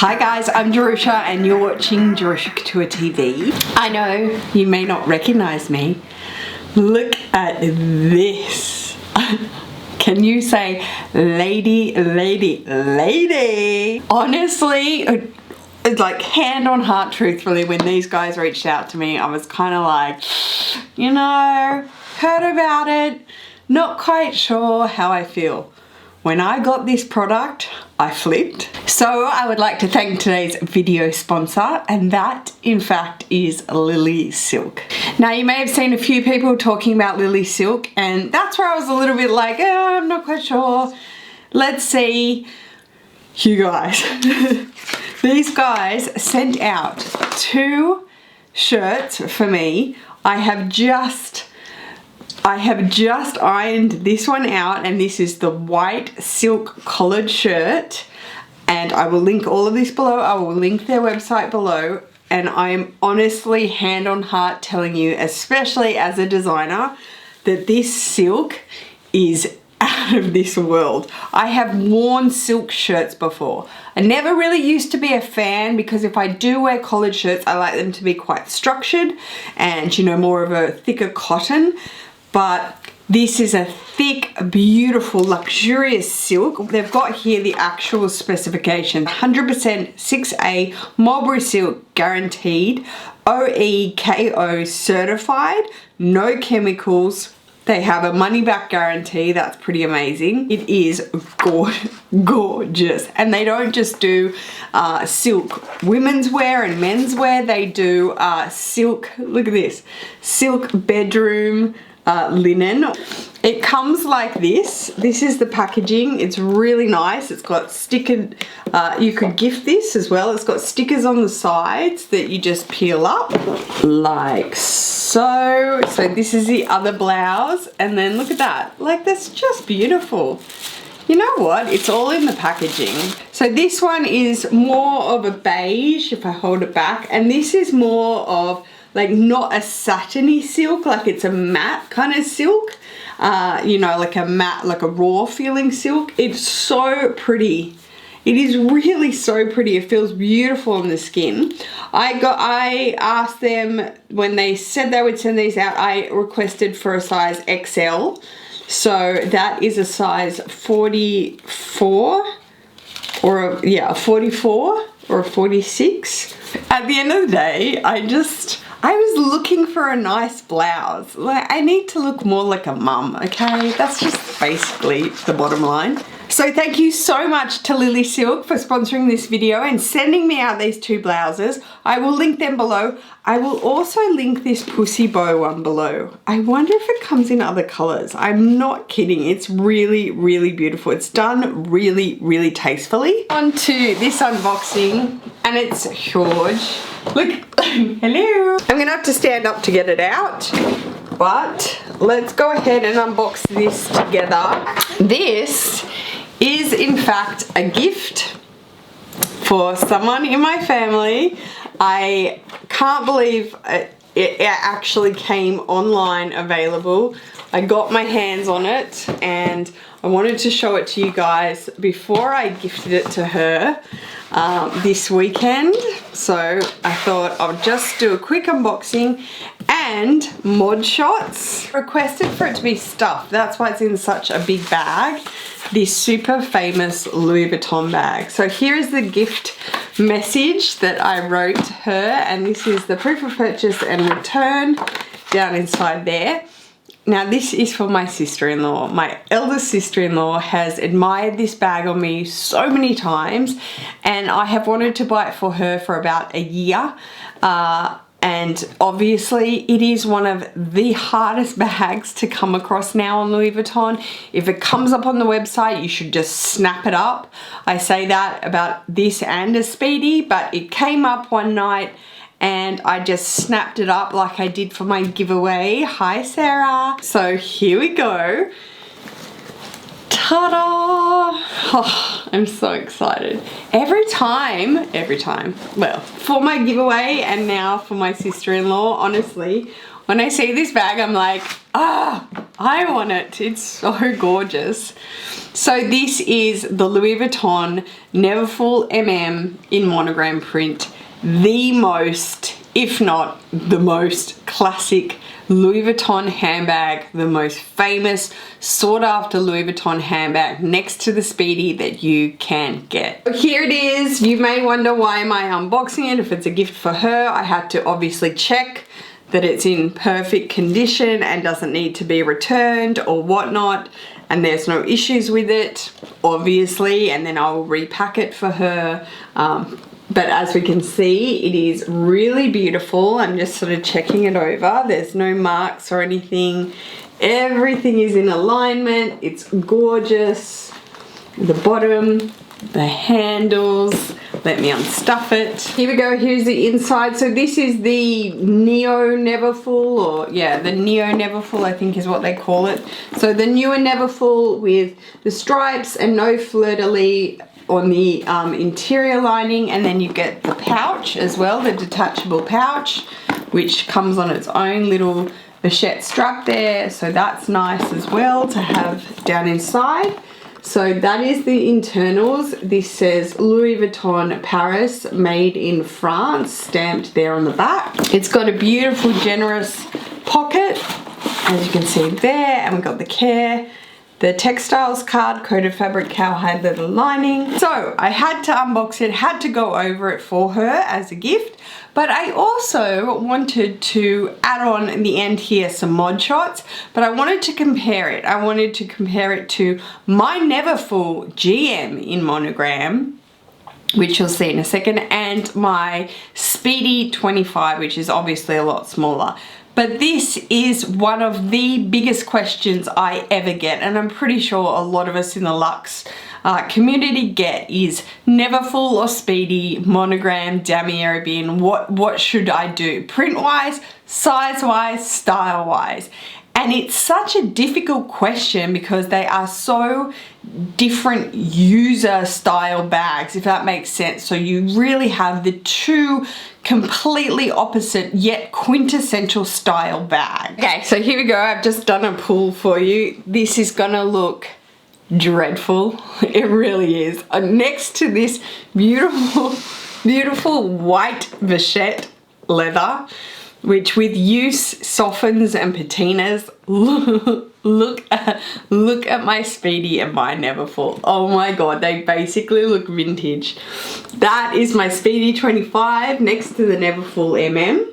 Hi guys, I'm Jerusha and you're watching Jerusha Couture TV. I know you may not recognize me. Look at this. Can you say lady, lady, lady? Honestly, it's like hand on heart truthfully, when these guys reached out to me, I was kind of like, you know, heard about it, not quite sure how I feel. When I got this product, I flipped. So I would like to thank today's video sponsor, and that in fact is Lily Silk. Now you may have seen a few people talking about Lily Silk, and that's where I was a little bit like, oh, I'm not quite sure. Let's see. You guys. These guys sent out 2 shirts for me. I have just ironed this one out, and this is the white silk collared shirt, and I will link all of this below. I will link their website below, and I am honestly hand on heart telling you, especially as a designer, that this silk is out of this world. I have worn silk shirts before. I never really used to be a fan, because if I do wear collared shirts, I like them to be quite structured and, you know, more of a thicker cotton. But this is a thick, beautiful, luxurious silk. They've got here the actual specification. 100% 6A mulberry silk guaranteed, OEKO certified, no chemicals. They have a money back guarantee. That's pretty amazing. It is gorgeous. And they don't just do silk women's wear and men's wear. They do silk, look at this, silk bedroom linen. It comes like this. This is the packaging. It's really nice. It's got stickered, you could gift this as well. It's got stickers on the sides that you just peel up like so. So this is the other blouse, and then look at that. Like, that's just beautiful. You know what? It's all in the packaging. So this one is more of a beige, if I hold it back, and this is more of like not a satiny silk, like it's a matte kind of silk, you know, like a matte, like a raw feeling silk. It's so pretty. It is really so pretty. It feels beautiful on the skin. I asked them when they said they would send these out, I requested for a size XL. So that is a size 44 or a 44 or a 46. At the end of the day, I was looking for a nice blouse. Like, I need to look more like a mum, okay? That's just basically the bottom line. So thank you so much to Lily Silk for sponsoring this video and sending me out these 2 blouses. I will link them below. I will also link this pussy bow one below. I wonder if it comes in other colors. I'm not kidding. It's really, really beautiful. It's done really, really tastefully. On to this unboxing, and it's huge. Look, hello. I'm gonna have to stand up to get it out, but let's go ahead and unbox this together. This is in fact a gift for someone in my family. I can't believe it actually came online available. I got my hands on it and I wanted to show it to you guys before I gifted it to her this weekend. So I thought I'll just do a quick unboxing and mod shots. Requested for it to be stuffed. That's why it's in such a big bag. This super famous Louis Vuitton bag. So here is the gift message that I wrote to her, and this is the proof of purchase and return down inside there. Now this is for my sister-in-law. My eldest sister-in-law has admired this bag on me so many times, and I have wanted to buy it for her for about a year. And obviously it is one of the hardest bags to come across now on Louis Vuitton. If it comes up on the website, you should just snap it up. I say that about this and a Speedy, but it came up one night and I just snapped it up like I did for my giveaway. Hi Sarah. So here we go. Ta-da! Oh, I'm so excited. Every time, well, for my giveaway and now for my sister-in-law, honestly, when I see this bag, I'm like, ah, I want it. It's so gorgeous. So this is the Louis Vuitton Neverfull MM in monogram print. The most, if not the most classic Louis Vuitton handbag, the most famous, sought after Louis Vuitton handbag next to the Speedy that you can get. Here it is. You may wonder, why am I unboxing it? If it's a gift for her, I had to obviously check that it's in perfect condition and doesn't need to be returned or whatnot, and there's no issues with it, obviously, and then I will repack it for her. But as we can see, it is really beautiful. I'm just sort of checking it over. There's no marks or anything. Everything is in alignment. It's gorgeous. The bottom, the handles. Let me unstuff it. Here we go. Here's the inside. So this is the Neo Neverfull, or yeah, the Neo Neverfull, I think is what they call it. So the newer Neverfull with the stripes and no fleur-de-lis on the interior lining, and then you get the pouch as well, the detachable pouch, which comes on its own little vachette strap there, so that's nice as well to have down inside. So that is the internals. This says Louis Vuitton Paris, made in France, stamped there on the back. It's got a beautiful generous pocket, as you can see there, and we've got the care, the textiles card, coated fabric, cowhide leather lining. So I had to unbox it, had to go over it for her as a gift, but I also wanted to add on in the end here some mod shots, but I wanted to compare it. I wanted to compare it to my Neverfull GM in monogram, which you'll see in a second, and my Speedy 25, which is obviously a lot smaller. But this is one of the biggest questions I ever get, and I'm pretty sure a lot of us in the luxe community get, is Neverfull or Speedy, monogram, damier bin, what should I do? Print-wise, size-wise, style-wise. And it's such a difficult question because they are so different user style bags, if that makes sense. So you really have the two completely opposite yet quintessential style bag. Okay, so here we go. I've just done a pull for you. This is gonna look dreadful. It really is. Next to this beautiful, beautiful white vachette leather, which with use softens and patinas. Look at my Speedy and my Neverfull. Oh my god, they basically look vintage. That is my Speedy 25 next to the Neverfull MM.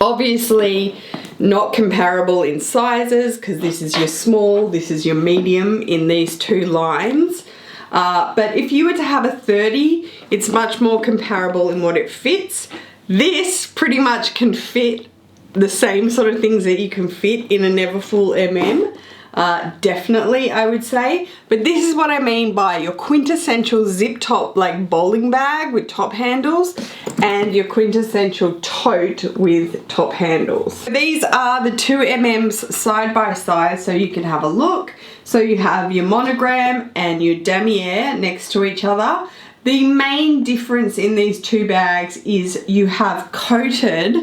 Obviously not comparable in sizes, because this is your small, this is your medium in these two lines. But if you were to have a 30, it's much more comparable in what it fits. This pretty much can fit the same sort of things that you can fit in a Neverfull MM. Definitely, I would say. But this is what I mean by your quintessential zip top, like bowling bag with top handles, and your quintessential tote with top handles. These are the two MMs side by side, so you can have a look. So you have your monogram and your damier next to each other. The main difference in these two bags is you have coated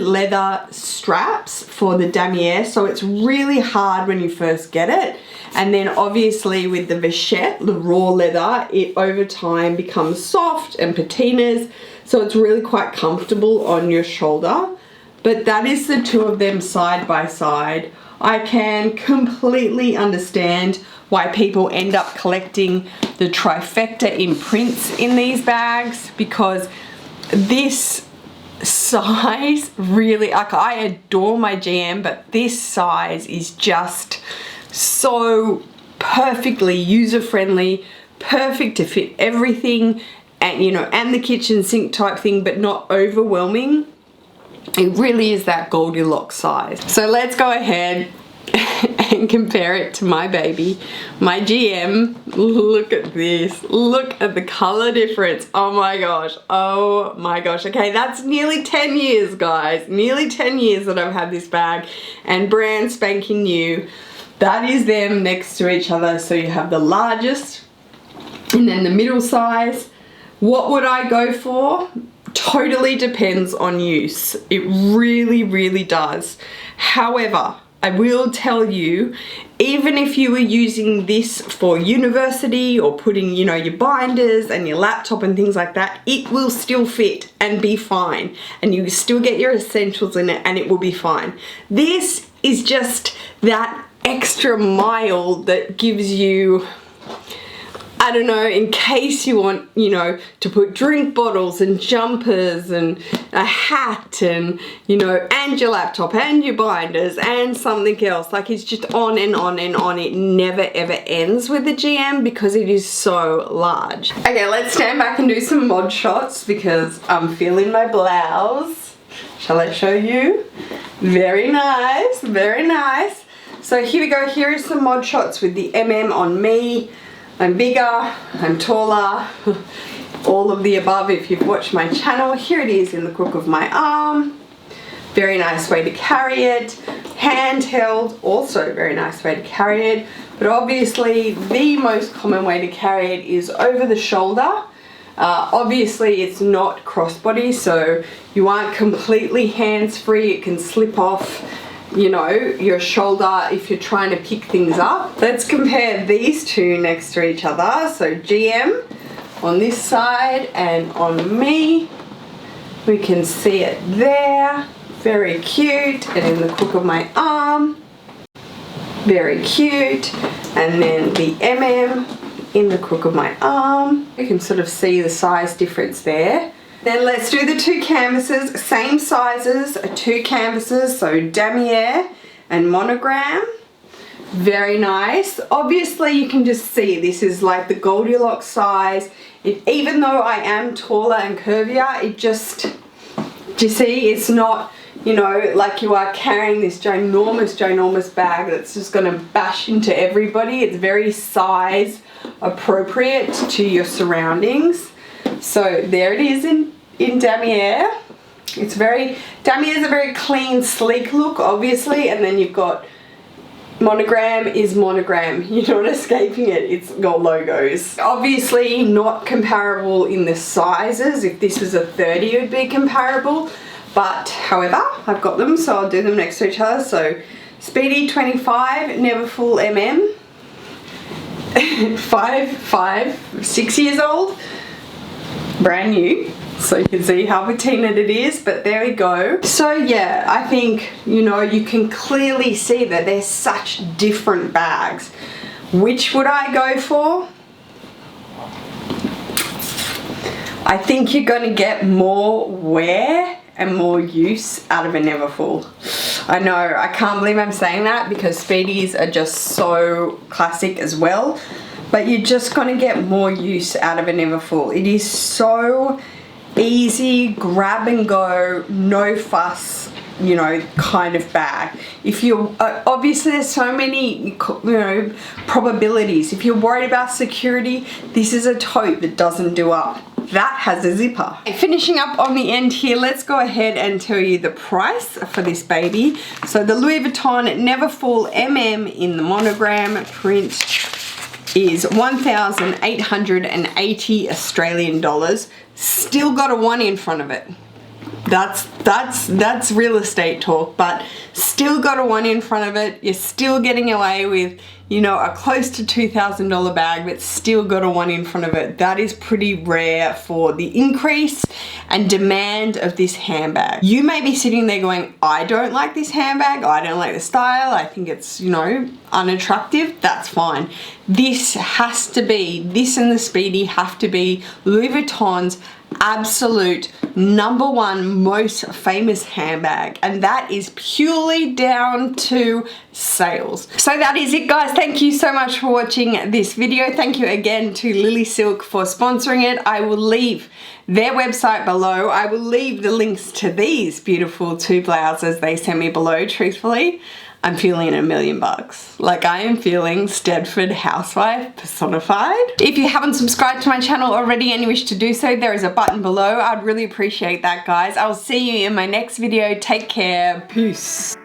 leather straps for the damier, so it's really hard when you first get it. And then obviously with the vachette, the raw leather, it over time becomes soft and patinas, so it's really quite comfortable on your shoulder. But that is the two of them side by side. I can completely understand why people end up collecting the trifecta in prints in these bags, because this size really, like, I adore my GM, but this size is just so perfectly user-friendly, perfect to fit everything, and you know, and the kitchen sink type thing, but not overwhelming. It really is that Goldilocks size. So let's go ahead and compare it to my baby, my GM. Look at this. Look at the color difference. Oh my gosh. Oh my gosh. Okay, that's nearly 10 years, guys. Nearly 10 years that I've had this bag, and brand spanking new. That is them next to each other. So you have the largest and then the middle size What would I go for? Totally depends on use. It really, really does. However, I will tell you, even if you were using this for university or putting, you know, your binders and your laptop and things like that, it will still fit and be fine. And you still get your essentials in it and it will be fine. This is just that extra mile that gives you, I don't know, in case you want, you know, to put drink bottles and jumpers and a hat and, you know, and your laptop and your binders and something else. Like, it's just on and on and on. It never ever ends with the GM because it is so large. Okay, let's stand back and do some mod shots because I'm feeling my blouse. Shall I show you? Very nice, very nice. So here we go. Here is some mod shots with the on me. I'm bigger, I'm taller, all of the above if you've watched my channel. Here it is in the crook of my arm. Very nice way to carry it. Handheld, also very nice way to carry it. But obviously the most common way to carry it is over the shoulder. Obviously it's not crossbody, so you aren't completely hands-free. It can slip off, you know, your shoulder if you're trying to pick things up. Let's compare these two next to each other. So GM on this side and on me. We can see it there. Very cute. And in the crook of my arm. Very cute. And then the in the crook of my arm. You can sort of see the size difference there. Then let's do the two canvases, same sizes, two canvases, so damier and monogram. Very nice. Obviously you can just see this is like the Goldilocks size. Even though I am taller and curvier, it just, do you see, it's not, you know, like you are carrying this ginormous bag that's just gonna bash into everybody. It's very size appropriate to your surroundings. So there it is in damier. It's very, damier is a very clean, sleek look, obviously, and then you've got monogram is monogram. You're not escaping it. It's got logos. Obviously not comparable in the sizes. If this was a 30, it would be comparable. But however, I've got them, so I'll do them next to each other. So Speedy 25, never full 6 years old. Brand new, so you can see how patina it is, but there we go. So yeah, I think, you know, you can clearly see that they're such different bags. Which would I go for? I think you're going to get more wear and more use out of a Neverfull. I know, I can't believe I'm saying that because Speedies are just so classic as well. But you're just going to get more use out of a Neverfull. It is so easy, grab and go, no fuss, you know, kind of bag. If you're, obviously there's so many, you know, probabilities. If you're worried about security, this is a tote that doesn't do up. That has a zipper. Finishing up on the end here, let's go ahead and tell you the price for this baby. So the Louis Vuitton Neverfull in the monogram print is 1,880 Australian dollars. Still got a 1 in front of it. That's real estate talk, but still got a 1 in front of it. You're still getting away with, you know, a close to $2,000 bag, but still got a 1 in front of it. That is pretty rare for the increase and demand of this handbag. You may be sitting there going, I don't like this handbag, I don't like the style, I think it's, you know, unattractive. That's fine. This has to be, this and the Speedy have to be Louis Vuitton's absolute #1 most famous handbag, and that is purely down to sales. So that is it, guys. Thank you so much for watching this video. Thank you again to Lily Silk for sponsoring it. I will leave their website below. I will leave the links to these beautiful 2 blouses they sent me below. Truthfully, I'm feeling $1 million. Like, I am feeling Stedford housewife personified. If you haven't subscribed to my channel already and you wish to do so, there is a button below. I'd really appreciate that, guys. I'll see you in my next video. Take care. Peace.